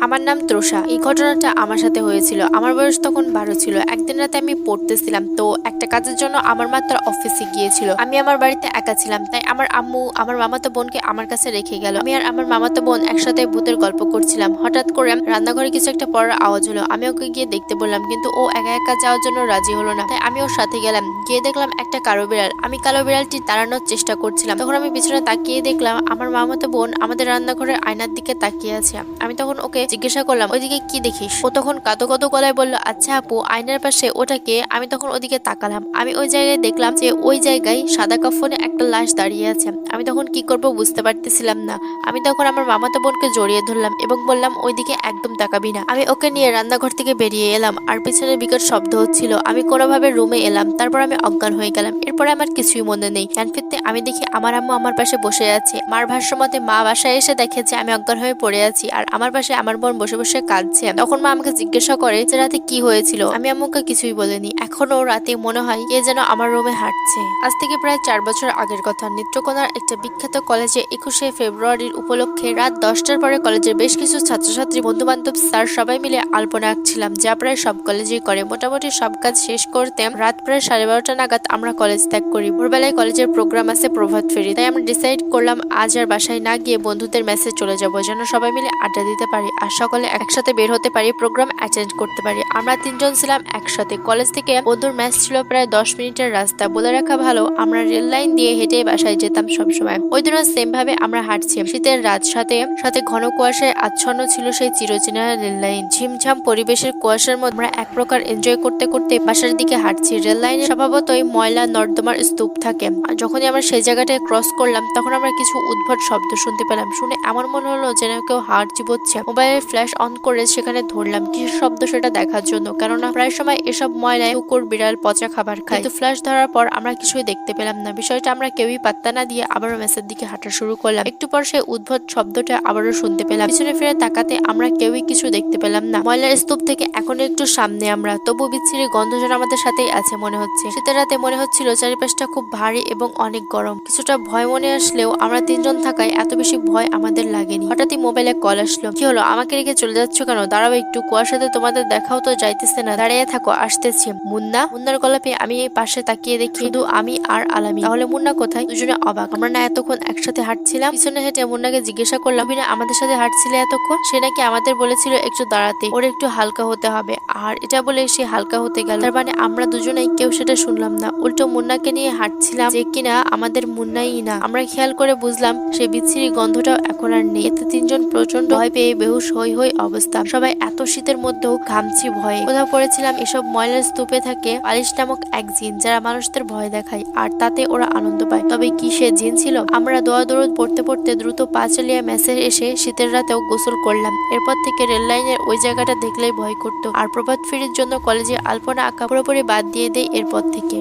আমার নাম তৃষা। এই ঘটনাটা আমার সাথে হয়েছিল। আমার বয়স তখন 12 ছিল। একদিন রাতে আমি পড়তেছিলাম, তো একটা কাজের জন্য আমার মা তার অফিসে গিয়েছিল। আমি আমার বাড়িতে একা ছিলাম, তাই আমার আম্মু আমার মামাতো বোনকে আমার কাছে রেখে গেল। আমি আর আমার মামাতো বোন একসাথে ভূতের গল্প করছিলাম। হঠাৎ করে রান্নাঘরে কিছু একটা পড়ার আওয়াজ হলো। আমি ওকে গিয়ে দেখতে বললাম, কিন্তু ও একা একা যাওয়ার জন্য রাজি হলো না। তাই আমি ওর সাথে গেলাম। গিয়ে দেখলাম একটা কালো বিড়াল। আমি কালো বিড়ালটি তাড়ানোর চেষ্টা করছিলাম। তখন আমি পিছনে তাকিয়ে দেখলাম আমার মামাতো বোন আমাদের রান্নাঘরের আয়নার দিকে তাকিয়ে আছে। আমি তখন ওকে জিজ্ঞাসা করলাম, ওইদিকে কি দেখিস? ও তখন কাঁদো কাঁদো গলায় বলল, আচ্ছা আপু, আয়নার পাশে ওটাকে? আমি তখন ওদিকে তাকালাম। আমি ওই জায়গায় দেখলাম যে ওই জায়গায় সাদা কাফনে একটা লাশ দাঁড়িয়ে আছে। আমি তখন কি করব বুঝতে পারতেছিলাম না। আমি তখন আমার মামাতো বোনকে জড়িয়ে ধরলাম এবং বললাম, ওইদিকে একদম তাকাবি না। আমি ওকে নিয়ে রান্নাঘর থেকে বেরিয়ে এলাম, আর পিছনে বিকট শব্দ হচ্ছিল। আমি কোনোভাবে রুমে এলাম, তারপর আমি অজ্ঞান হয়ে গেলাম। এরপরে আমার কিছুই মনে নেই। জ্ঞান ফিরতে আমি দেখি আমার আম্মু আমার পাশে বসে আছে। মার ভাষ্য মতে মা বাসায় এসে দেখে যে আমি অজ্ঞান হয়ে পড়ে আছি, আর আমার পাশে আমার বোন বসে বসে কাঁদছে। তখন মা আমাকে জিজ্ঞাসা করে যে রাতে কি হয়েছিল। আমি আম্মুকে কিছুই বলিনি। এখনো রাতে মনে হয় কে যেন আমার রুমে হাঁটছে। আজ থেকে প্রায় 4 বছর আগের কথা। নেত্রকোনার একটা বিখ্যাত কলেজে 21শে ফেব্রুয়ারির উপলক্ষে রাত 10টার পরে কলেজের বেশ কিছু ছাত্রছাত্রী, বন্ধু বান্ধব, স্যার সবাই মিলে আলপনা আঁকছিলাম, যা প্রায় সব কলেজেই করে। মোটামুটি সব কাজ শেষ করতে রাত প্রায় 12:30 নাগাদ আমরা কলেজ ত্যাগ করি। ভোরবেলায় কলেজের প্রোগ্রাম আছে প্রভাত ফেরি, তাই আমরা ডিসাইড করলাম আজ আর বাসায় না গিয়ে বন্ধুদের মেসেজ চলে যাব, যেন সবাই মিলে আড্ডা দিতে পারি আর সকলে একসাথে বের হতে পারি, প্রোগ্রাম অ্যাটেন্ড করতে পারি। আমরা 3জন ছিলাম একসাথে। কলেজ থেকে বন্ধুর ম্যাচ ছিল প্রায় 10 মিনিটের রাস্তা। বলে রাখা ভালো, আমরা রেল লাইন দিয়ে হেঁটে বাসায় যেতাম সবসময়। ওই দিনও সেম ভাবে আমরা হাঁটছি। শীতের রাত, সাথে সাথে ঘন কুয়াশায় আচ্ছন্ন ছিল সেই চিরচেনা রেল লাইন। ঝিমঝাম পরিবেশের কুয়াশার মধ্যে আমরা এক প্রকার এনজয় করতে করতে বাসার দিকে হাঁটছি। রেল লাইনে স্বভাবতই ময়লা নর্দমার স্তূপ থাকে। যখনই আমরা সেই জায়গাটায় ক্রস করলাম, তখন আমরা কিছু উদ্ভট শব্দ শুনতে পেলাম। শুনে এমন মনে হলো যেন কেউ হাড় চিবোচ্ছে। মোবাইলের ফ্ল্যাশ অন করে সেখানে ধরলাম কিসের শব্দ সেটা দেখার জন্য, কেননা প্রায় সময় এসব ময়লায় কুকুর বিড়াল পচা খাবার খায়। কিন্তু ফ্ল্যাশ ধরার পর আমরা কিছুই দেখতে পেলাম না। বিষয়টা আমরা কেউই পাত্তা না দিয়ে আবারও মেসের দিকে হাঁটা শুরু করলাম। একটু পর সেই উদ্ভট শব্দটা আবারও শুনতে পেলাম। পিছনে ফিরে তাকাতে আমরা কেউই কিছু দেখতে পেলাম না। ময়লার স্তূপ থেকে এখন একটু সামনে আমরা, তবু বিচ্ছিরি গন্ধ যেন আমাদের সাথেই আছে মনে হচ্ছে। শীতের রাতে মনে হচ্ছিল চারিপাশটা খুব ভারী এবং অনেক গরম। কিছুটা ভয় মনে আসলেও আমরা 3জন থাকায় এত বেশি ভয় আমাদের লাগেনি। হঠাৎই মোবাইলে কল আসলো। কি হলো, আমাকে রেখে চলে যাচ্ছ কেন? দাঁড়াও একটু, কুয়াশাতে তোমাদের দেখাও তো যাইতেছে না। দাঁড়িয়ে থাকো, আসতেছি। মুন্নার গলা পেয়ে আমি এই পাশে তাকিয়ে দেখি শুধু আমি আর আলামি। তাহলে মুন্না কোথায়? দুজনে অবাক। আমরা না এতক্ষণ একসাথে হাঁটছিলাম? পিছনে হেঁটে মুন্নাকে জিজ্ঞাসা করলাম, তুমি না আমাদের সাথে হাঁটছিলে এতক্ষণ? সে নাকি আমাদের বলেছিল একটু দাঁড়াতে, ওর একটু হালকা হতে হবে। আর এটা বলে সে হালকা হতে গেল। তার মানে আমরা দুজনেই কেউ সেটা শুনলাম না। উল্টো মুন্নাকে নিয়ে হাঁটছিলাম, যে কিনা আমাদের মুন্নাই না। আমরা খেয়াল করে বুঝলাম সেই বিচ্ছিরি গন্ধটাও এখন আর নেই। এতে 3জন প্রচন্ড ভয় পেয়ে বেহুশ হই হই অবস্থা। সবাই এত শীতের মধ্যেও ঘামছি ভয়ে। কোথাও পড়েছিলাম এসব ময়লার স্তূপে থাকে পালিশ নামক এক জিন, যারা মানুষদের ভয় দেখায় আর তাতে ওরা আনন্দ পায়। তবে কি সে জিন ছিল? আমরা দোয়া দরুদ পড়তে পড়তে দ্রুত পা চালিয়ে মেসে এসে শীতের রাতেও গোসল করলাম। এরপর থেকে রেল লাইনের ওই জায়গাটা দেখলেই ভয় করতো। আর প্রভাত ফেরির জন্য কলেজে আলপনা আঁকা পুরোপুরি বাদ দিয়ে দেয় এরপর থেকে।